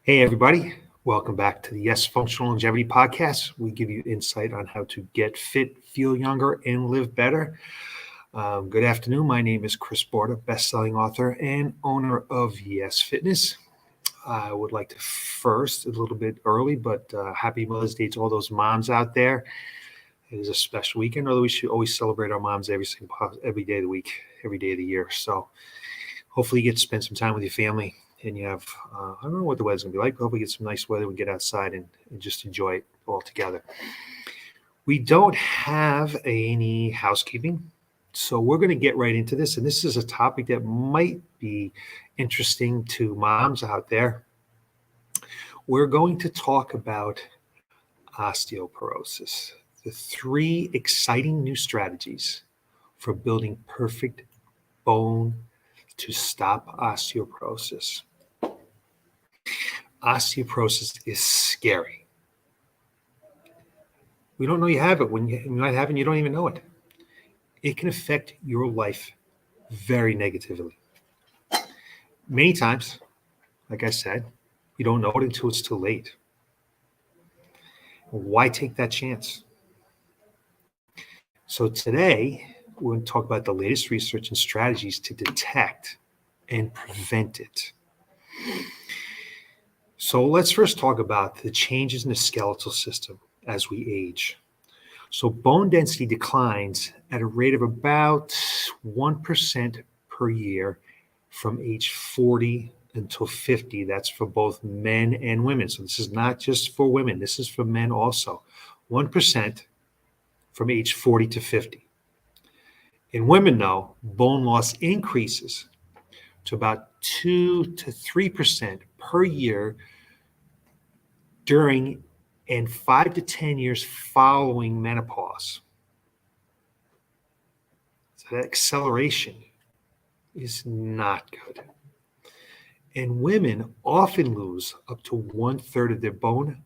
Hey, everybody. Welcome back to the Y.E.S Functional Longevity Podcast. We give you insight on how to get fit, feel younger, and live better. Good afternoon. My name is Chris Borda, best-selling author and owner of Y.E.S Fitness. I would like to first, a little bit early, but happy Mother's Day to all those moms out there. It is a special weekend, although we should always celebrate our moms every day of the week, every day of the year. So hopefully you get to spend some time with your family. And you have, I don't know what the weather's going to be like, but hopefully get some nice weather and get outside and just enjoy it all together. We don't have any housekeeping, so we're going to get right into this. And this is a topic that might be interesting to moms out there. We're going to talk about osteoporosis, the 3 exciting new strategies for building perfect bone to stop osteoporosis. Osteoporosis is scary. We don't know you have it. When you might have it, you don't even know it. It can affect your life very negatively. Many times, like I said, you don't know it until it's too late. Why take that chance? So today, we're going to talk about the latest research and strategies to detect and prevent it. So let's first talk about the changes in the skeletal system as we age. So bone density declines at a rate of about 1% per year from age 40 until 50. That's for both men and women. So this is not just for women. This is for men also. 1% from age 40 to 50. In women, though, bone loss increases to about 2 to 3% per year during and 5 to 10 years following menopause. So that acceleration is not good. And women often lose up to 1/3 of their bone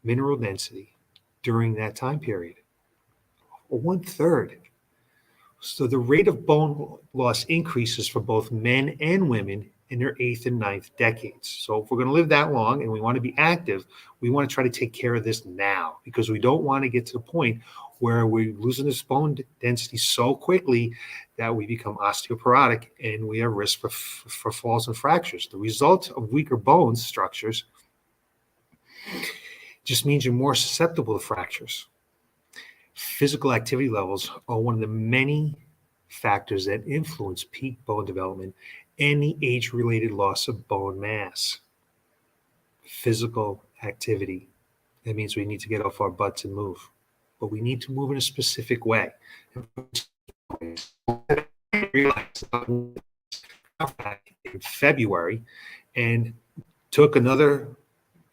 mineral density during that time period. 1/3. So the rate of bone loss increases for both men and women in their 8th and 9th decades. So if we're going to live that long and we want to be active, we want to try to take care of this now, because we don't want to get to the point where we're losing this bone density so quickly that we become osteoporotic and we have risk for falls and fractures. The result of weaker bone structures just means you're more susceptible to fractures. Physical activity levels are one of the many factors that influence peak bone development and the age-related loss of bone mass. Physical activity. That means we need to get off our butts and move. But we need to move in a specific way. In February, and took another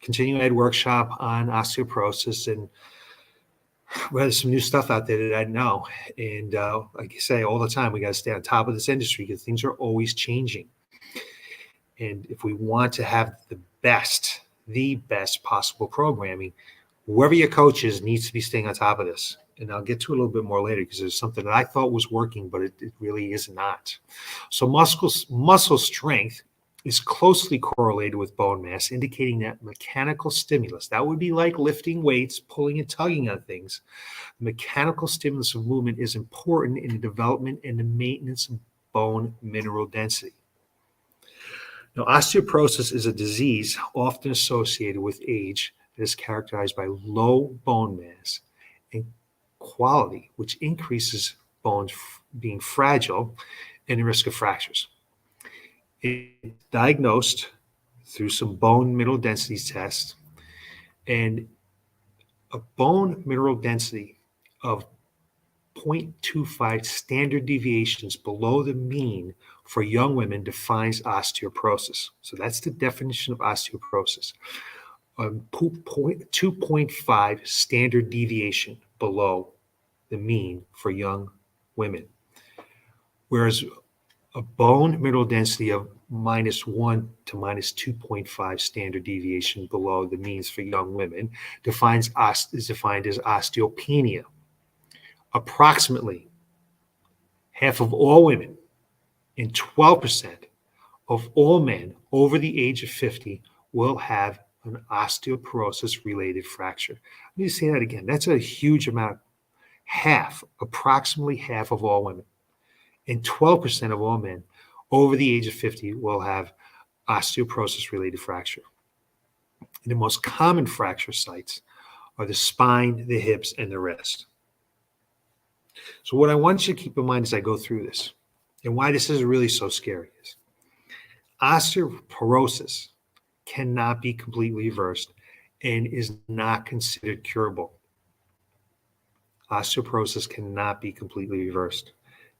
continuing ed workshop on osteoporosis, and well, there's some new stuff out there that I know. And like I say all the time, we got to stay on top of this industry because things are always changing. And if we want to have the best possible programming, whoever your coach is needs to be staying on top of this. And I'll get to it a little bit more later because there's something that I thought was working, but it really is not. So muscle strength is closely correlated with bone mass, indicating that mechanical stimulus, that would be like lifting weights, pulling and tugging on things. Mechanical stimulus of movement is important in the development and the maintenance of bone mineral density. Now, osteoporosis is a disease often associated with age that is characterized by low bone mass and quality, which increases bones being fragile and the risk of fractures. It's diagnosed through some bone mineral density tests, and a bone mineral density of 0.25 standard deviations below the mean for young women defines osteoporosis. So that's the definition of osteoporosis. 2.5 standard deviation below the mean for young women. Whereas a bone mineral density of -1 to -2.5 standard deviation below the means for young women is defined as osteopenia. Approximately half of all women and 12% of all men over the age of 50 will have an osteoporosis-related fracture. Let me say that again. That's a huge amount. Approximately half of all women, and 12% of all men over the age of 50 will have osteoporosis-related fracture. And the most common fracture sites are the spine, the hips, and the wrist. So what I want you to keep in mind as I go through this, and why this is really so scary, is osteoporosis cannot be completely reversed and is not considered curable. Osteoporosis cannot be completely reversed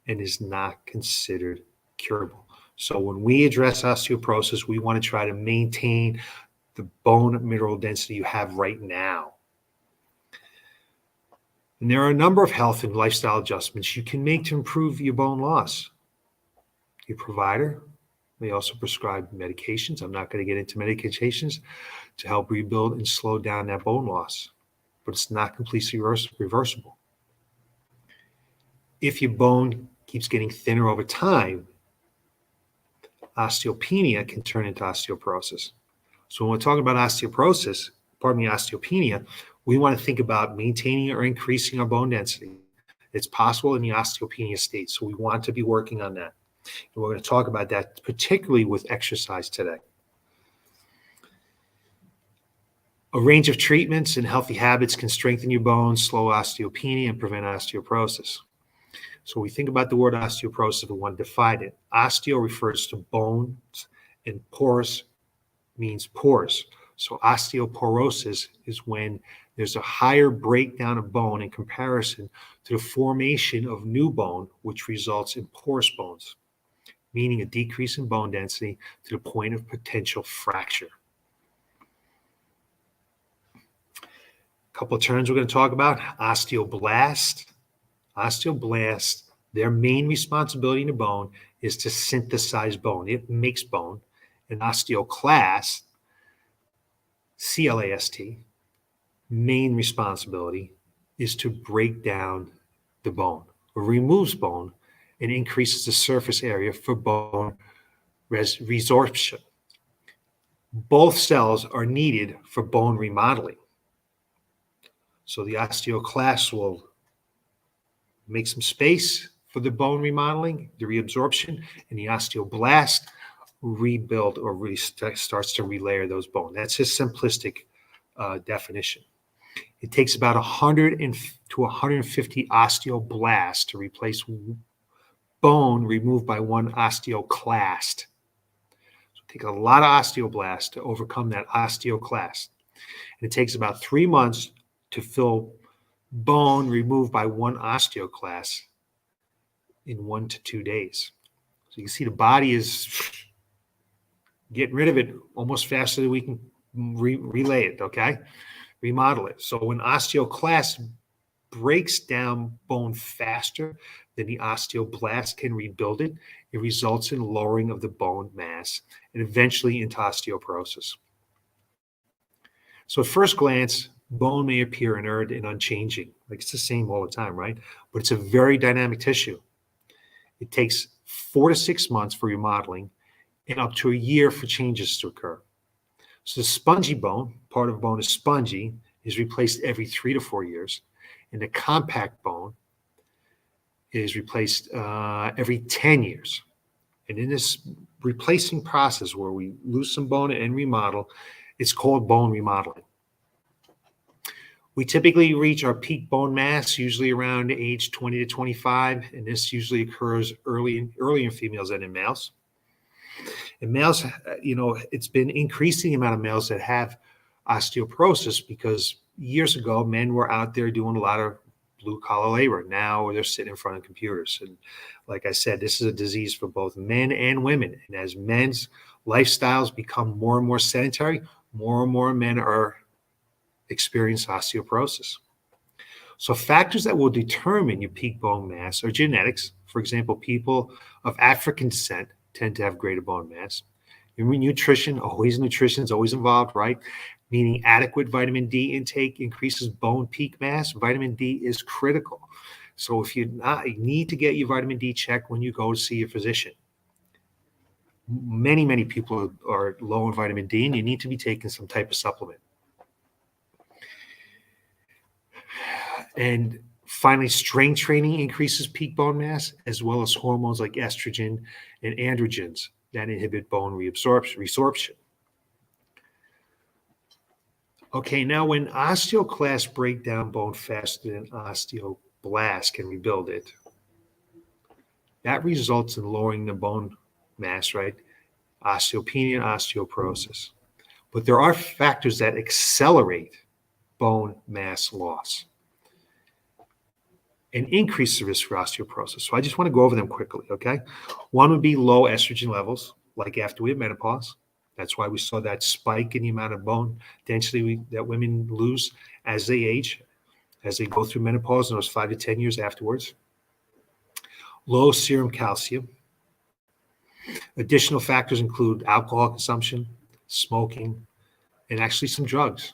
and is not considered curable. So when we address osteoporosis, we want to try to maintain the bone mineral density you have right now. And there are a number of health and lifestyle adjustments you can make to improve your bone loss. Your provider may also prescribe medications. I'm not going to get into medications to help rebuild and slow down that bone loss, but it's not completely reversible. If your bone keeps getting thinner over time, osteopenia can turn into osteoporosis. So when we're talking about osteopenia, we want to think about maintaining or increasing our bone density. It's possible in the osteopenia state, so we want to be working on that. And we're going to talk about that particularly with exercise today. A range of treatments and healthy habits can strengthen your bones, slow osteopenia, and prevent osteoporosis. So we think about the word osteoporosis, we want to define it. Osteo refers to bones, and porous means pores. So osteoporosis is when there's a higher breakdown of bone in comparison to the formation of new bone, which results in porous bones, meaning a decrease in bone density to the point of potential fracture. A couple of terms we're going to talk about. Osteoblast. Osteoblast, their main responsibility in the bone is to synthesize bone. It makes bone. And osteoclast, C-L-A-S-T, main responsibility is to break down the bone, or removes bone, and increases the surface area for bone resorption. Both cells are needed for bone remodeling. So the osteoclast will make some space for the bone remodeling, the reabsorption, and the osteoblast rebuild or starts to relayer those bones. That's his simplistic definition. It takes about 100 to 150 osteoblasts to replace bone removed by one osteoclast. So it takes a lot of osteoblasts to overcome that osteoclast. And it takes about 3 months to fill bone removed by one osteoclast in 1 to 2 days. So you can see the body is getting rid of it almost faster than we can relay it, okay? Remodel it. So when osteoclast breaks down bone faster than the osteoblast can rebuild it, it results in lowering of the bone mass and eventually into osteoporosis. So at first glance, bone may appear inert and unchanging, like it's the same all the time, right? But it's a very dynamic tissue. It takes 4 to 6 months for remodeling and up to a year for changes to occur. So the spongy bone, part of bone is spongy, is replaced every 3 to 4 years, and the compact bone is replaced every 10 years. And in this replacing process where we lose some bone and remodel, it's called bone remodeling. We typically reach our peak bone mass usually around age 20 to 25, and this usually occurs early in females than in males. In males, it's been increasing the amount of males that have osteoporosis because years ago, men were out there doing a lot of blue-collar labor. Now they're sitting in front of computers. And like I said, this is a disease for both men and women. And as men's lifestyles become more and more sedentary, more and more men are experiencing osteoporosis. So factors that will determine your peak bone mass are genetics. For example, people of African descent tend to have greater bone mass. Nutrition is always involved, right? Meaning adequate vitamin D intake increases bone peak mass. Vitamin D is critical. So if you need to get your vitamin D checked when you go to see your physician. many people are low in vitamin D, and you need to be taking some type of supplement. And finally, strength training increases peak bone mass, as well as hormones like estrogen and androgens that inhibit bone resorption. Okay, now when osteoclasts break down bone faster than osteoblasts can rebuild it, that results in lowering the bone mass, right? Osteopenia and osteoporosis. But there are factors that accelerate bone mass loss and increase the risk for osteoporosis. So I just want to go over them quickly, okay? One would be low estrogen levels, like after we have menopause. That's why we saw that spike in the amount of bone density that women lose as they age, as they go through menopause in those 5 to 10 years afterwards. Low serum calcium. Additional factors include alcohol consumption, smoking, and actually some drugs.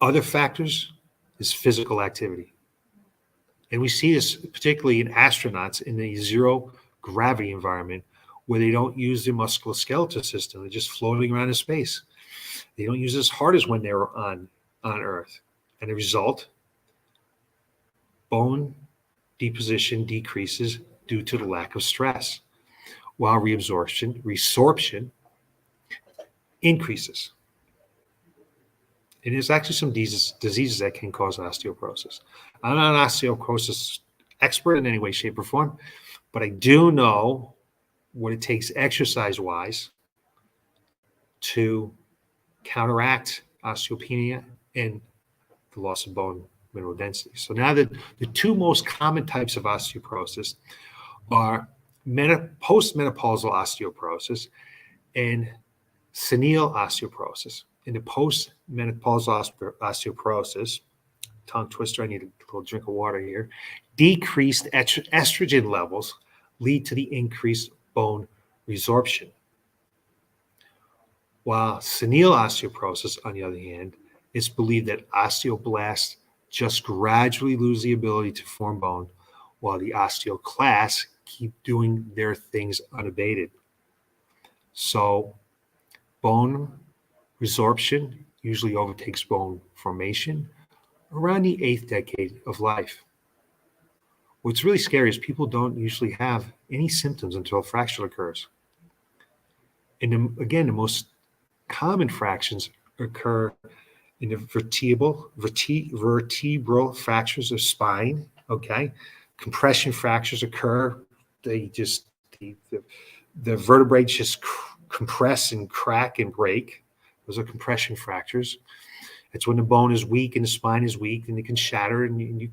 Other factors is physical activity. And we see this particularly in astronauts in the zero gravity environment where they don't use their musculoskeletal system. They're just floating around in space. They don't use as hard as when they were on Earth. And the result, bone deposition decreases due to the lack of stress, while resorption increases. And there's actually some diseases that can cause osteoporosis. I'm not an osteoporosis expert in any way, shape, or form, but I do know what it takes exercise-wise to counteract osteopenia and the loss of bone mineral density. So now the two most common types of osteoporosis are postmenopausal osteoporosis and senile osteoporosis. In the postmenopausal osteoporosis, tongue twister, I need a little drink of water here, decreased estrogen levels lead to the increased bone resorption. While senile osteoporosis, on the other hand, it's believed that osteoblasts just gradually lose the ability to form bone, while the osteoclasts keep doing their things unabated. So bone resorption usually overtakes bone formation around the 8th decade of life. What's really scary is people don't usually have any symptoms until a fracture occurs. And again, the most common fractures occur in the vertebral fractures of spine, okay? Compression fractures occur. The vertebrae just compress and crack and break. Those are compression fractures. It's when the bone is weak and the spine is weak, and it can shatter, and you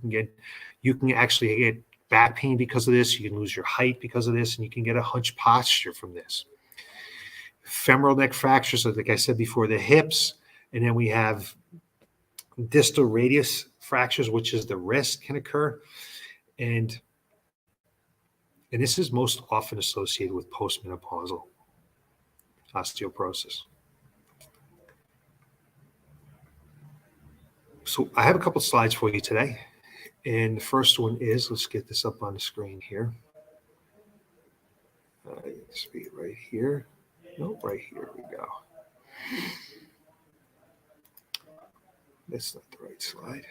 can actually get back pain because of this. You can lose your height because of this, and you can get a hunched posture from this. Femoral neck fractures, like I said before, the hips, and then we have distal radius fractures, which is the wrist, can occur, and this is most often associated with postmenopausal osteoporosis. So I have a couple slides for you today. And the first one is, let's get this up on the screen here. Let's be right here. No, right here we go. That's not the right slide.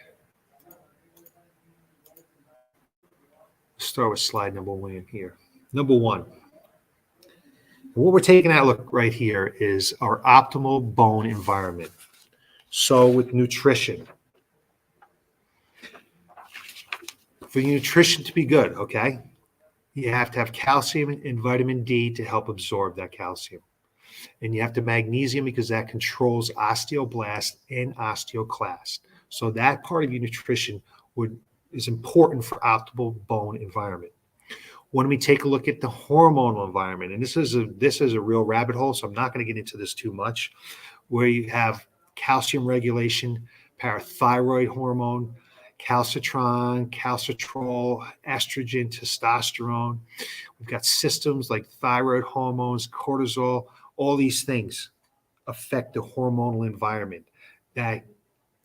Let's start with slide number 1 here. Number 1. What we're taking a look right here is our optimal bone environment. So with nutrition, for your nutrition to be good, okay, you have to have calcium and vitamin D to help absorb that calcium. And you have to magnesium because that controls osteoblast and osteoclast. So that part of your nutrition is important for optimal bone environment. When we take a look at the hormonal environment, and this is a real rabbit hole, so I'm not going to get into this too much, where you have calcium regulation, parathyroid hormone, calcitron, calcitrol, estrogen, testosterone. We've got systems like thyroid hormones, cortisol. All these things affect the hormonal environment that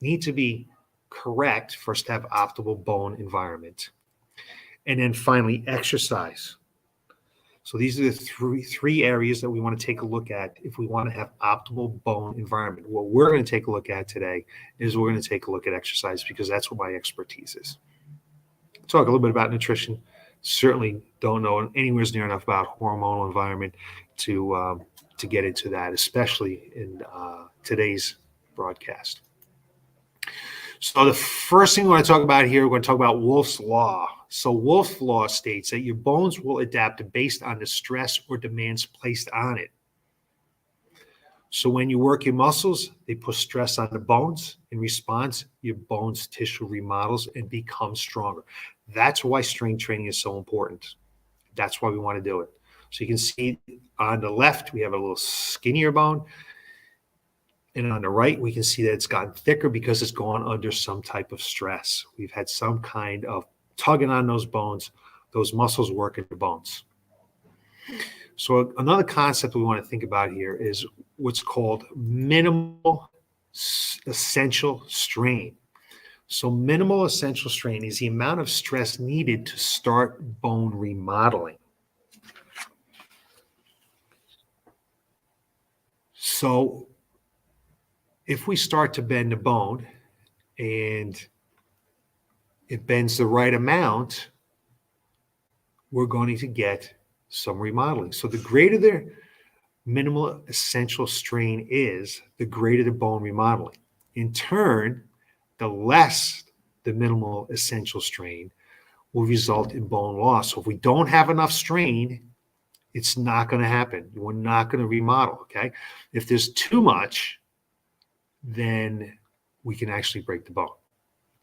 need to be correct for us to have optimal bone environment. And then finally, exercise. So these are the three areas that we want to take a look at if we want to have optimal bone environment. What we're going to take a look at today is we're going to take a look at exercise because that's what my expertise is. Talk a little bit about nutrition. Certainly don't know anywhere near enough about hormonal environment to get into that, especially in today's broadcast. So the first thing we're going to talk about here, we're going to talk about Wolff's Law. So Wolff's Law states that your bones will adapt based on the stress or demands placed on it. So when you work your muscles, they put stress on the bones. In response, your bones tissue remodels and becomes stronger. That's why strength training is so important. That's why we want to do it. So you can see on the left, we have a little skinnier bone. And on the right, we can see that it's gotten thicker because it's gone under some type of stress. We've had some kind of tugging on those bones, those muscles working the bones. So another concept we want to think about here is what's called minimal essential strain. So minimal essential strain is the amount of stress needed to start bone remodeling. So if we start to bend the bone and it bends the right amount, we're going to get some remodeling. So the greater the minimal essential strain is, the greater the bone remodeling. In turn, the less the minimal essential strain will result in bone loss. So if we don't have enough strain, it's not going to happen. We're not going to remodel, okay? If there's too much, then we can actually break the bone.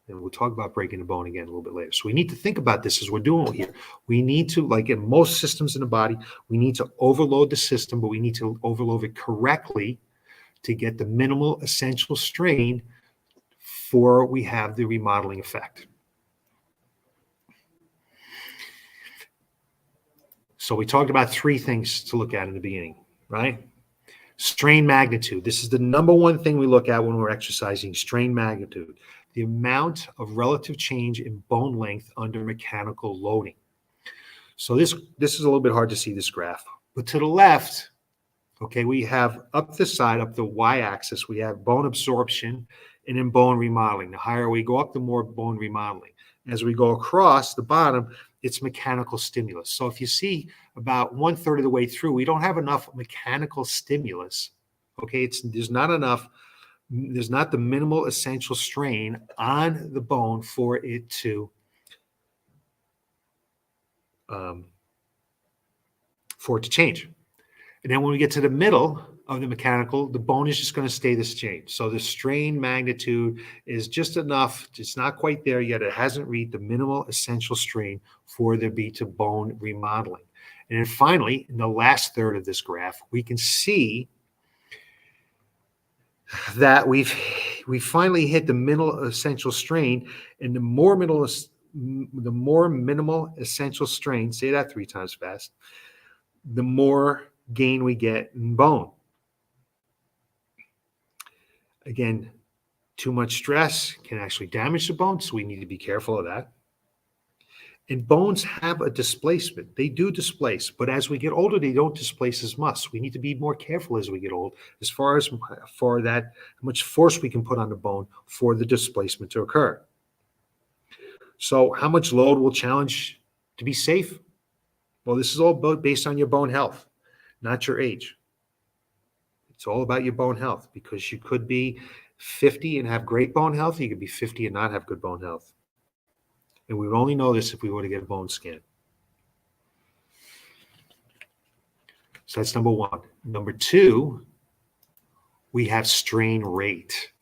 And we'll talk about breaking the bone again a little bit later. So we need to think about this as we're doing here. We need to, like in most systems in the body, we need to overload the system, but we need to overload it correctly to get the minimal essential strain before we have the remodeling effect. So we talked about three things to look at in the beginning, right? Strain magnitude. This is the number one thing we look at when we're exercising, strain magnitude. The amount of relative change in bone length under mechanical loading. So this is a little bit hard to see this graph, but to the left, okay, we have up the side, up the y-axis, we have bone absorption and then bone remodeling. The higher we go up, the more bone remodeling. As we go across the bottom, it's mechanical stimulus. So if you see about 1/3 of the way through, we don't have enough mechanical stimulus. Okay, there's not the minimal essential strain on the bone for it to change. And then when we get to the middle of the mechanical, the bone is just going to stay the same. So the strain magnitude is just enough. It's not quite there yet. It hasn't reached the minimal essential strain for there be to bone remodeling. And then finally, in the last third of this graph, we can see that we finally hit the minimal essential strain, and the more minimal essential strain, say that 3 times fast, the more gain we get in bone. Again, too much stress can actually damage the bone, so we need to be careful of that. And bones have a displacement. They do displace, but as we get older, they don't displace as much. We need to be more careful as we get old as far as for that, how much force we can put on the bone for the displacement to occur. So how much load will challenge to be safe? Well, this is all based on your bone health, not your age. It's all about your bone health, because you could be 50 and have great bone health. You could be 50 and not have good bone health. And we would only know this if we were to get a bone scan. So that's number one. Number two, we have strain rate.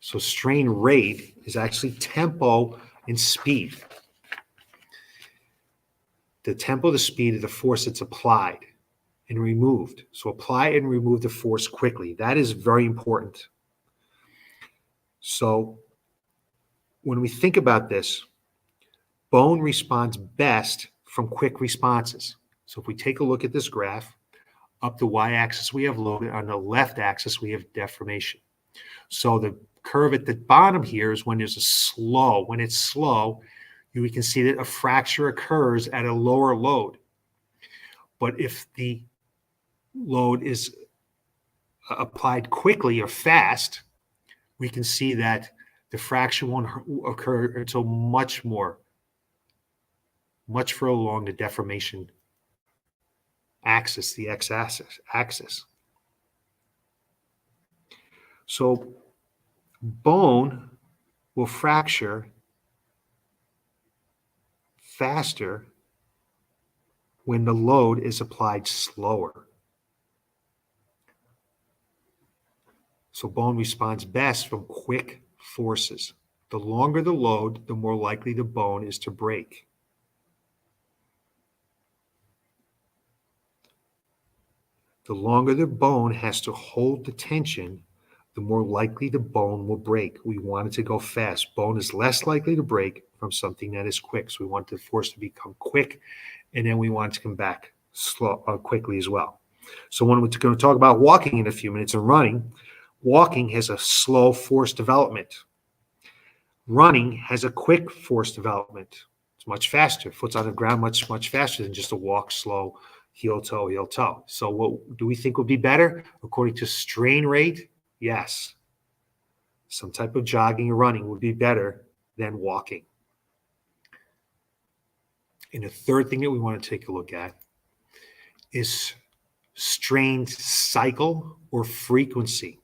So strain rate is actually tempo and speed. The tempo, the speed of the force that's applied and removed. So apply and remove the force quickly. That is very important. So when we think about this, bone responds best from quick responses. So if we take a look at this graph, up the y-axis we have load, on the left axis we have deformation. So the curve at the bottom here is when there's a slow. When it's slow, we can see that a fracture occurs at a lower load. But if the load is applied quickly or fast, we can see that the fraction won't occur until much further along the deformation axis, the x-axis. So bone will fracture faster when the load is applied slower. So bone responds best from quick forces. The longer the load, the more likely the bone is to break. The longer the bone has to hold the tension, the more likely the bone will break. We want it to go fast. Bone is less likely to break from something that is quick. So we want the force to become quick, and then we want it to come back quickly as well. So when we're going to talk about walking in a few minutes and running, walking has a slow force development. Running has a quick force development. It's much faster. Foot's on the ground much faster than just a walk slow, heel toe, heel toe. So what do we think would be better? According to strain rate, yes. Some type of jogging or running would be better than walking. And the third thing that we want to take a look at is strain cycle or frequency.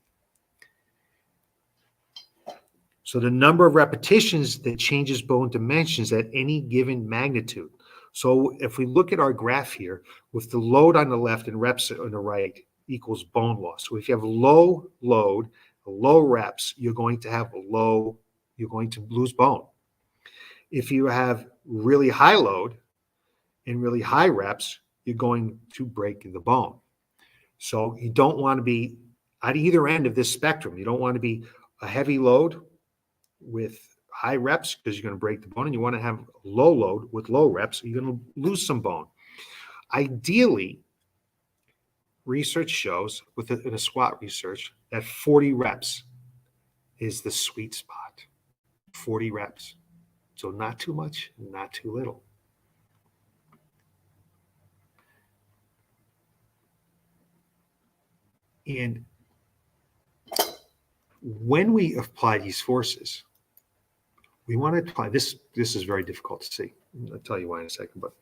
So the number of repetitions that changes bone dimensions at any given magnitude. So if we look at our graph here, with the load on the left and reps on the right equals bone loss. So if you have low load, low reps, you're going to lose bone. If you have really high load and really high reps, you're going to break the bone. So you don't want to be at either end of this spectrum. You don't want to be a heavy load with high reps because you're going to break the bone, and you want to have low load with low reps, you're going to lose some bone. Ideally, research shows in a squat research that 40 reps is the sweet spot. 40 reps. So not too much, not too little. And when we apply these forces, we want to apply this. This is very difficult to see. I'll tell you why in a second, but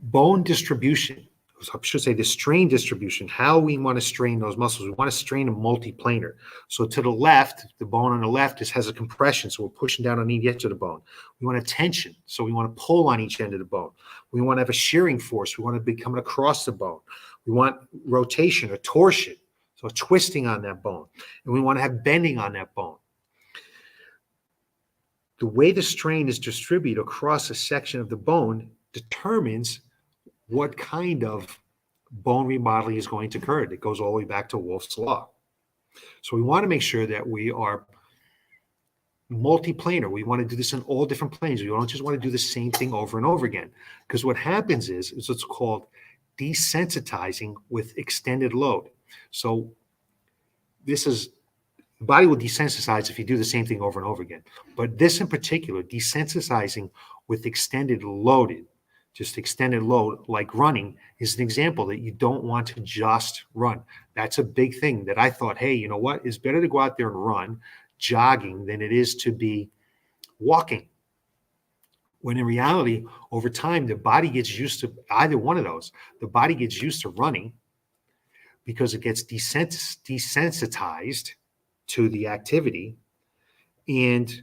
bone distribution, I should say the strain distribution, how we want to strain those muscles. We want to strain a multiplanar. So to the left, the bone on the left has a compression, so we're pushing down on each edge of the bone. We want a tension, so we want to pull on each end of the bone. We want to have a shearing force. We want to be coming across the bone. We want rotation or torsion, so twisting on that bone. And we want to have bending on that bone. The way the strain is distributed across a section of the bone determines what kind of bone remodeling is going to occur. It goes all the way back to Wolff's law. So we want to make sure that we are multiplanar. We want to do this in all different planes. We don't just want to do the same thing over and over again. Because what happens is what's called desensitizing with extended load. So this is, the body will desensitize if you do the same thing over and over again. But this in particular, desensitizing with extended load, like running, is an example that you don't want to just run. That's a big thing that I thought, hey, you know what? It's better to go out there and run, jogging, than it is to be walking. When in reality, over time, the body gets used to either one of those. The body gets used to running because it gets desensitized to the activity, and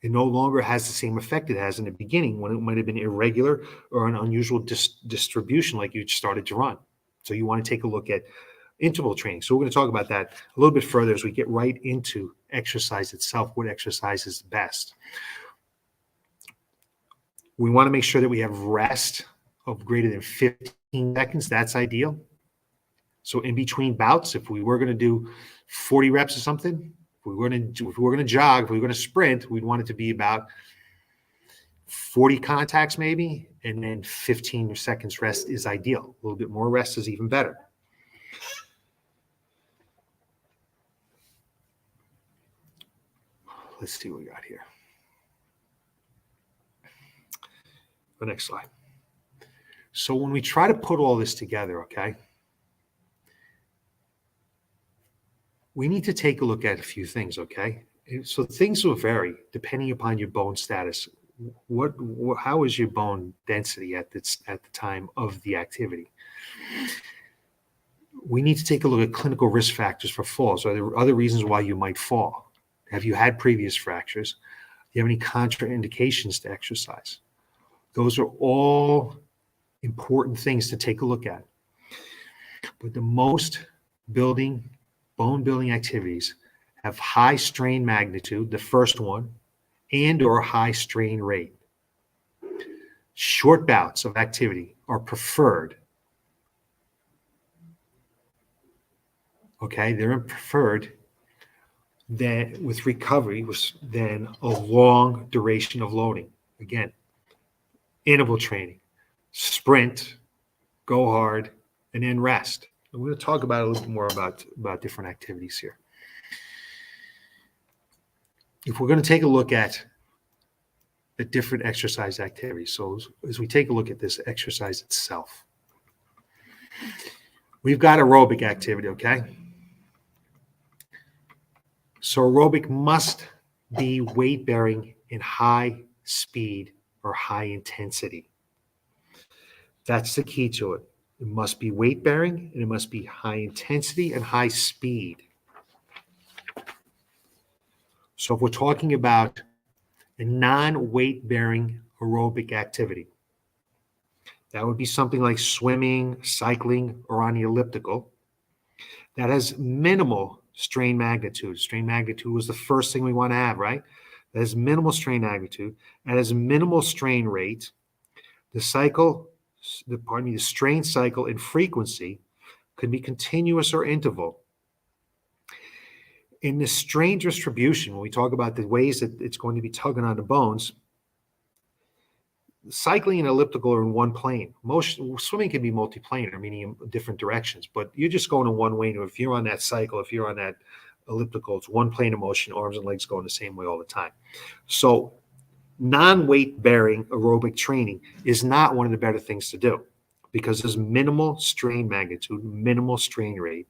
it no longer has the same effect it has in the beginning when it might have been irregular or an unusual distribution like you started to run. So you want to take a look at interval training. So we're going to talk about that a little bit further as we get right into exercise itself, what exercise is best. We want to make sure that we have rest of greater than 15 seconds. That's ideal. So in between bouts, if we were going to do 40 reps or something, if we were going to jog, if we were going to sprint, we'd want it to be about 40 contacts maybe, and then 15 seconds rest is ideal. A little bit more rest is even better. Let's see what we got here. The next slide. So when we try to put all this together, okay, we need to take a look at a few things, okay? So things will vary depending upon your bone status. How is your bone density at the time of the activity? We need to take a look at clinical risk factors for falls. Are there other reasons why you might fall? Have you had previous fractures? Do you have any contraindications to exercise? Those are all important things to take a look at. But the most bone building activities have high strain magnitude, the first one, and or high strain rate. Short bouts of activity are preferred. Okay, they're preferred than with recovery than a long duration of loading. Again, interval training, sprint, go hard, and then rest. And we're going to talk about a little bit more about different activities here. If we're going to take a look at the different exercise activities, so as we take a look at this exercise itself, we've got aerobic activity, okay? So aerobic must be weight bearing in high speed or high intensity. That's the key to it. It must be weight bearing and it must be high intensity and high speed. So if we're talking about a non-weight bearing aerobic activity, that would be something like swimming, cycling, or on the elliptical. That has minimal strain magnitude. Strain magnitude was the first thing we want to have, right? That has minimal strain magnitude. That has minimal strain rate. The strain cycle and frequency could be continuous or interval. In the strain distribution, when we talk about the ways that it's going to be tugging on the bones, cycling and elliptical are in one plane. Swimming can be multiplanar, meaning in different directions, but you're just going in one way. If you're on that cycle, if you're on that elliptical, it's one plane of motion, arms and legs going the same way all the time. So non-weight bearing aerobic training is not one of the better things to do because there's minimal strain magnitude, minimal strain rate.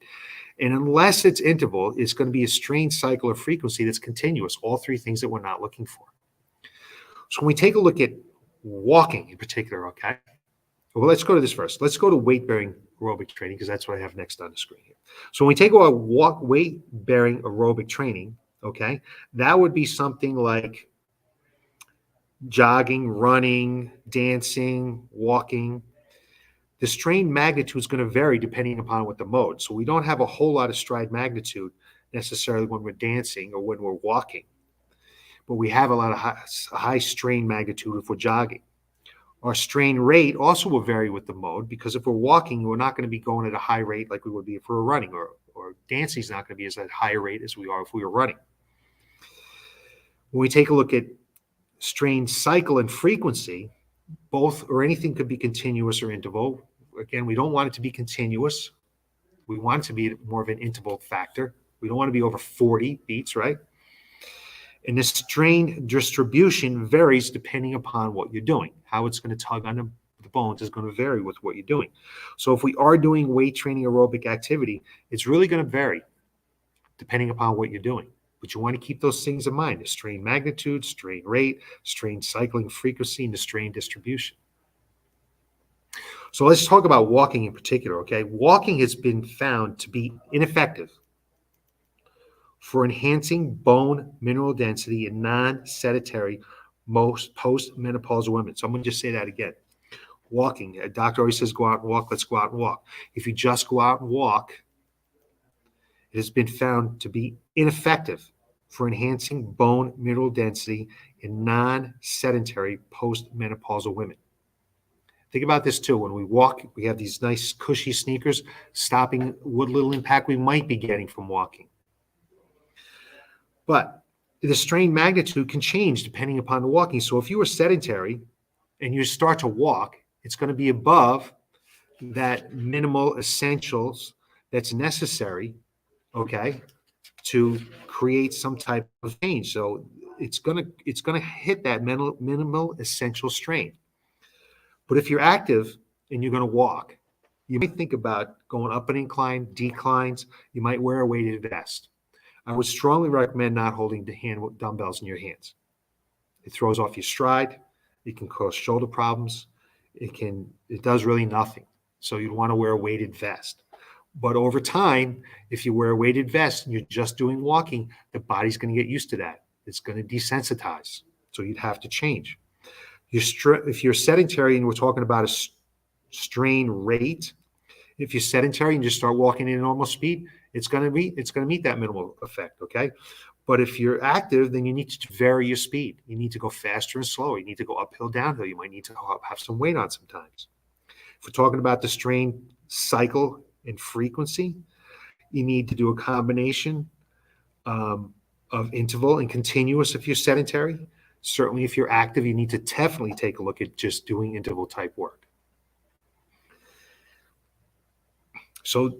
And unless it's interval, it's going to be a strain cycle or frequency that's continuous, all three things that we're not looking for. So when we take a look at walking in particular, okay? Well, let's go to this first. Let's go to weight-bearing aerobic training because that's what I have next on the screen here. So when we take our weight-bearing aerobic training, okay, that would be something like jogging, running, dancing, walking. The strain magnitude is going to vary depending upon what the mode. So we don't have a whole lot of stride magnitude necessarily when we're dancing or when we're walking. But we have a lot of high strain magnitude if we're jogging. Our strain rate also will vary with the mode because if we're walking, we're not going to be going at a high rate like we would be if we were running, or dancing is not going to be at a high rate as we are if we were running. When we take a look at strain cycle and frequency, both or anything could be continuous or interval. Again, we don't want it to be continuous. We want it to be more of an interval factor. We don't want to be over 40 beats, right? And the strain distribution varies depending upon what you're doing. How it's going to tug on the bones is going to vary with what you're doing. So if we are doing weight training aerobic activity, it's really going to vary depending upon what you're doing. But you want to keep those things in mind: the strain magnitude, strain rate, strain cycling frequency, and the strain distribution. So let's talk about walking in particular, okay? Walking has been found to be ineffective for enhancing bone mineral density in non-sedentary post-menopausal women. So I'm going to just say that again. Walking, a doctor always says, go out and walk, let's go out and walk. If you just go out and walk, it has been found to be ineffective for enhancing bone mineral density in non-sedentary post-menopausal women. Think about this too. When we walk, we have these nice cushy sneakers, stopping what little impact we might be getting from walking. But the strain magnitude can change depending upon the walking. So if you are sedentary and you start to walk, it's going to be above that minimal essentials that's necessary, okay, to create some type of change. So it's going to hit that minimal essential strain. But if you're active, and you're going to walk, you might think about going up an incline, declines. You might wear a weighted vest. I would strongly recommend not holding the hand dumbbells in your hands. It throws off your stride. It can cause shoulder problems. It does really nothing. So you'd want to wear a weighted vest. But over time, if you wear a weighted vest and you're just doing walking, the body's going to get used to that. It's going to desensitize. So you'd have to change. If you're sedentary and we're talking about a strain rate, if you're sedentary and just start walking at normal speed, it's going to meet that minimal effect. Okay. But if you're active, then you need to vary your speed. You need to go faster and slower. You need to go uphill, downhill. You might need to have some weight on sometimes. If we're talking about the strain cycle and frequency, you need to do a combination of interval and continuous if you're sedentary. Certainly, if you're active, you need to definitely take a look at just doing interval type work. So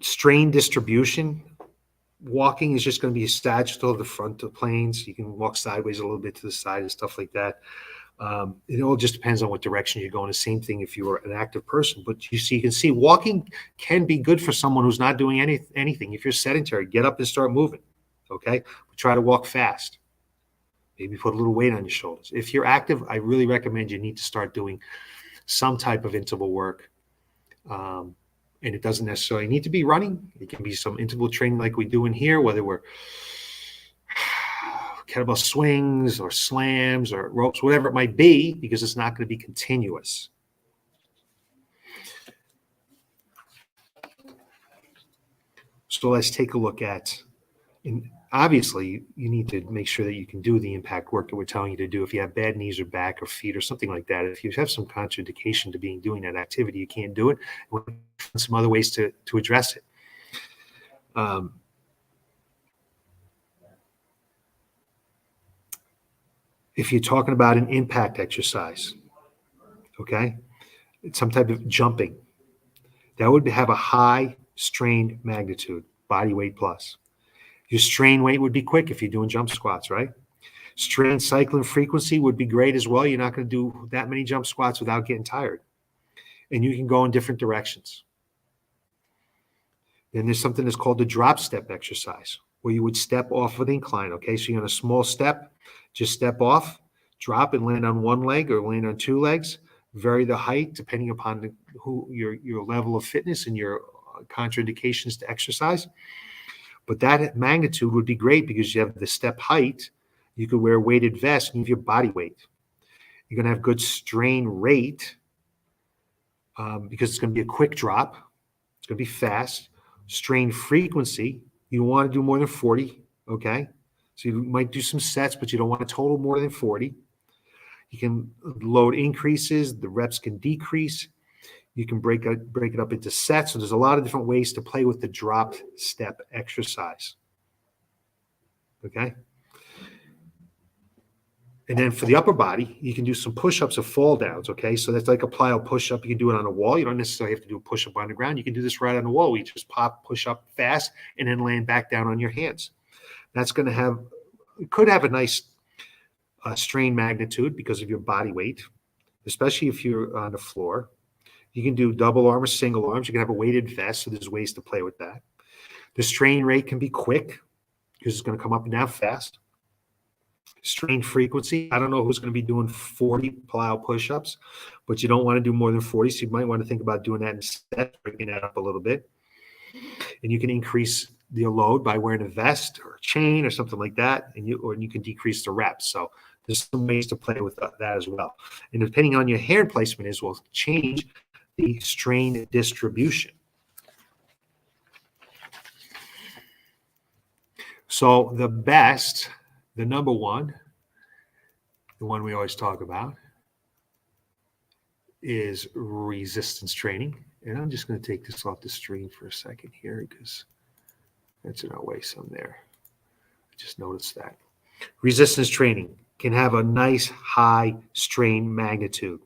strain distribution, walking is just going to be sagittal to the front planes. You can walk sideways a little bit to the side and stuff like that. It all just depends on what direction you're going. The same thing if you were an active person. But you can see walking can be good for someone who's not doing anything. If you're sedentary, get up and start moving. Okay? But try to walk fast. Maybe put a little weight on your shoulders. If you're active, I really recommend you need to start doing some type of interval work. And it doesn't necessarily need to be running. It can be some interval training like we do in here, whether we're kettlebell swings or slams or ropes, whatever it might be, because it's not going to be continuous. So let's take a look at, and obviously you need to make sure that you can do the impact work that we're telling you to do. If you have bad knees or back or feet or something like that, if you have some contraindication to doing that activity, you can't do it. We'll find some other ways to address it. If you're talking about an impact exercise, okay, it's some type of jumping, that would have a high strain magnitude, body weight plus. Your strain weight would be quick if you're doing jump squats, right? Strain cycling frequency would be great as well. You're not going to do that many jump squats without getting tired. And you can go in different directions. Then there's something that's called the drop step exercise, where you would step off of the incline, okay? So you're on a small step, just step off, drop and land on one leg or land on two legs. Vary the height depending upon your level of fitness and your contraindications to exercise. But that magnitude would be great because you have the step height. You could wear a weighted vest and you have your body weight. You're going to have good strain rate because it's going to be a quick drop. It's going to be fast. Strain frequency, you want to do more than 40, okay? So you might do some sets, but you don't want to total more than 40. You can load increases. The reps can decrease. You can break it up into sets. So there's a lot of different ways to play with the drop step exercise. Okay. And then for the upper body, you can do some push-ups or fall downs. Okay. So that's like a plyo push-up. You can do it on a wall. You don't necessarily have to do a push-up on the ground. You can do this right on the wall. You just pop, push up fast, and then land back down on your hands. That's going to could have a nice strain magnitude because of your body weight, especially if you're on the floor. You can do double arm or single arms. You can have a weighted vest, so there's ways to play with that. The strain rate can be quick because it's going to come up and down fast. Strain frequency, I don't know who's going to be doing 40 plyo push-ups, but you don't want to do more than 40, so you might want to think about doing that instead, breaking that up a little bit. And you can increase the load by wearing a vest or a chain or something like that, and you can decrease the reps. So there's some ways to play with that as well. And depending on your hand placement will change the strain distribution. So the number one, the one we always talk about, is resistance training. And I'm just going to take this off the screen for a second here because that's in our way some there. I just noticed that. Resistance training can have a nice high strain magnitude.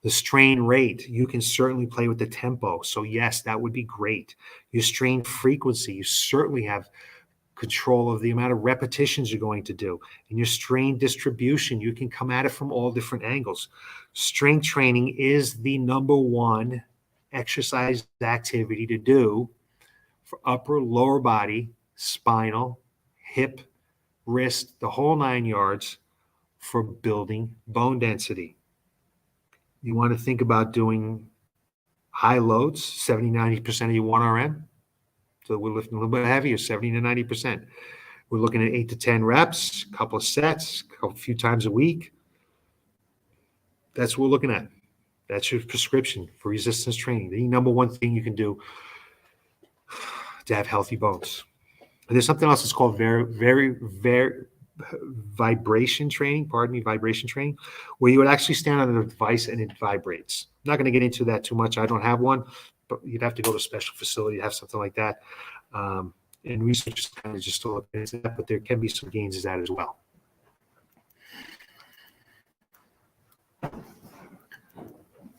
The strain rate, you can certainly play with the tempo. So yes, that would be great. Your strain frequency, you certainly have control of the amount of repetitions you're going to do. And your strain distribution, you can come at it from all different angles. Strength training is the number one exercise activity to do for upper, lower body, spinal, hip, wrist, the whole 9 yards for building bone density. You want to think about doing high loads, 70-90% of your 1RM. So we're lifting a little bit heavier, 70 to 90%. We're looking at 8 to 10 reps, a couple of sets, a few times a week. That's what we're looking at. That's your prescription for resistance training. The number one thing you can do to have healthy bones. And there's something else that's called very vibration training, vibration training, where you would actually stand on a device and it vibrates. I'm not going to get into that too much. I don't have one, but you'd have to go to a special facility to have something like that. And research is kind of just still looking into that, but there can be some gains in that as well.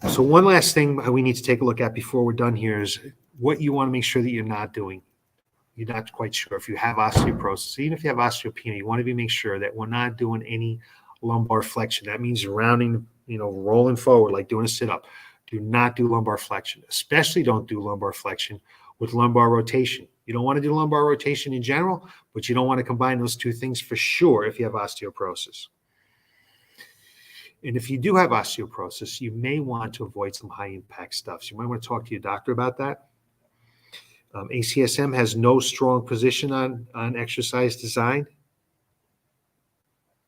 So one last thing we need to take a look at before we're done here is what you want to make sure that you're not doing. You're not quite sure if you have osteoporosis, even if you have osteopenia, you want to make sure that we're not doing any lumbar flexion. That means rounding, rolling forward, like doing a sit-up. Do not do lumbar flexion. Especially don't do lumbar flexion with lumbar rotation. You don't want to do lumbar rotation in general, but you don't want to combine those two things for sure if you have osteoporosis. And if you do have osteoporosis, you may want to avoid some high-impact stuff. So you might want to talk to your doctor about that. ACSM has no strong position on exercise design.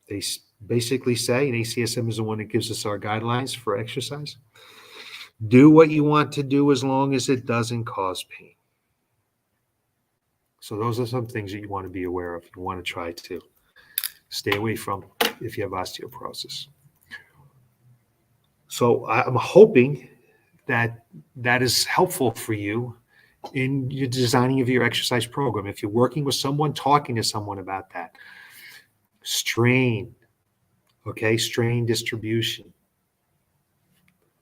They basically say, and ACSM is the one that gives us our guidelines for exercise, do what you want to do as long as it doesn't cause pain. So those are some things that you want to be aware of. You want to try to stay away from if you have osteoporosis. So I'm hoping that that is helpful for you in your designing of your exercise program. If you're working with someone, talking to someone about that. Strain, okay, strain distribution,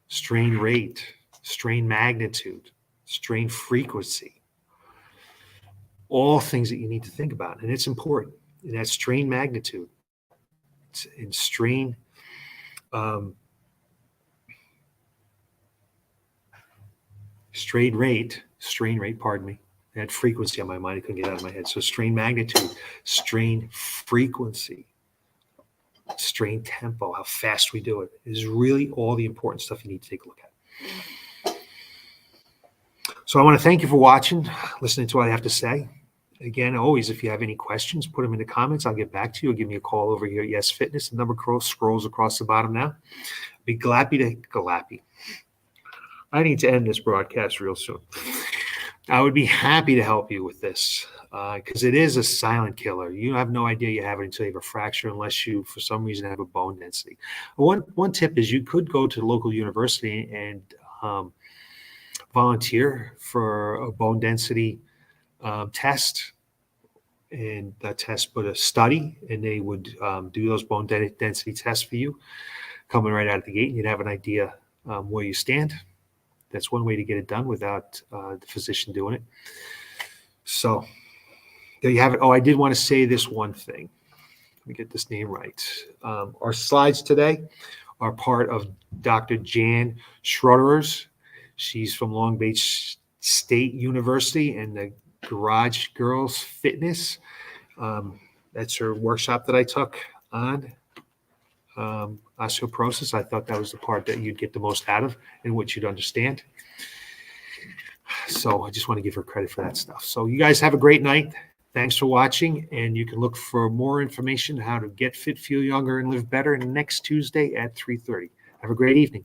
strain rate, strain magnitude, strain frequency. All things that you need to think about, and it's important. And that strain magnitude and strain strain rate, pardon me. I had frequency on my mind. I couldn't get it out of my head. So strain magnitude, strain frequency, strain tempo, how fast we do it is really all the important stuff you need to take a look at. So I want to thank you for watching, listening to what I have to say. Again, always, if you have any questions, put them in the comments. I'll get back to you. Or give me a call over here at Y.E.S Fitness. The number scrolls across the bottom now. Be glappy. I need to end this broadcast real soon. I would be happy to help you with this because it is a silent killer. You have no idea you have it until you have a fracture unless you, for some reason, have a bone density. One tip is you could go to the local university and volunteer for a bone density test. And that test would a study, and they would do those bone density tests for you coming right out of the gate. And you'd have an idea where you stand. That's one way to get it done without the physician doing it. So there you have it. Oh, I did want to say this one thing. Let me get this name right. Our slides today are part of Dr. Jan Schroederer's. She's from Long Beach State University and the Garage Girls Fitness. That's her workshop that I took on osteoporosis. I thought that was the part that you'd get the most out of and what you'd understand. So I just want to give her credit for that stuff. So you guys have a great night. Thanks for watching, and you can look for more information how to get fit, feel younger, and live better next Tuesday at 3:30. Have a great evening.